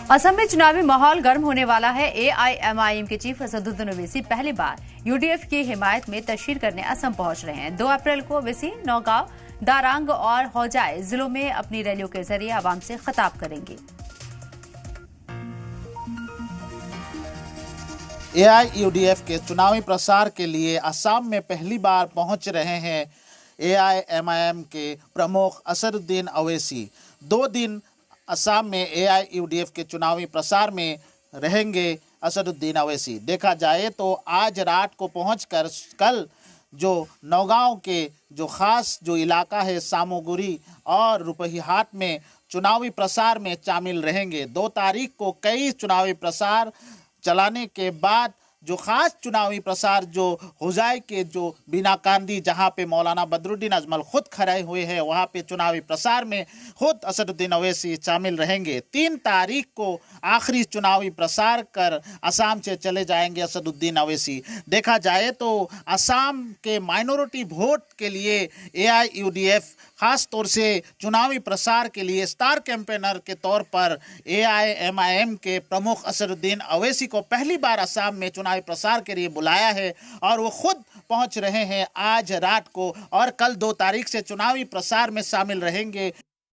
असम में चुनावी माहौल गर्म होने वाला है। एआईएमआईएम के चीफ असदुद्दीन ओवैसी पहली बार यूडीएफ की हिमायत में तशहीर करने असम पहुंच रहे हैं। 2 अप्रैल को ओवैसी नौगांव, दारांग और होजाई जिलों में अपनी रैलियों के जरिए आवाम से खिताब करेंगे। एआईयूडीएफ के चुनावी प्रसार के लिए असम में पहली बार पहुंच रहे हैं एआईएमआईएम के प्रमुख असदुद्दीन ओवैसी। 2 दिन असम में एआईयूडीएफ के चुनावी प्रसार में रहेंगे असदुद्दीन ओवैसी। देखा जाए तो आज रात को पहुंचकर कल जो नौगांव के जो खास जो इलाका है सामूगुरी और रुपहीहाट में चुनावी प्रसार में शामिल रहेंगे। 2 तारीख को कई चुनावी प्रसार चलाने के बाद जो खास चुनावी प्रसार जो होजाई के जो बीनाकांदी जहां पे मौलाना बदरुद्दीन अजमल खुद खड़े हुए हैं वहां पे चुनावी प्रसार में खुद असदुद्दीन ओवैसी शामिल रहेंगे। 3 तारीख को आखिरी चुनावी प्रसार कर असम से चले जाएंगे असदुद्दीन ओवैसी। देखा जाए तो असम के माइनॉरिटी वोट के लिए एआईयूडीएफ खास तौर से चुनावी प्रसार के लिए स्टार कैंपेनर के तौर पर एआईएमआईएम के प्रमुख असदुद्दीन ओवैसी को पहली बार असम में चुनावी प्रसार के लिए बुलाया है और वो खुद पहुंच रहे हैं आज रात को और कल 2 तारीख से चुनावी प्रसार में शामिल रहेंगे।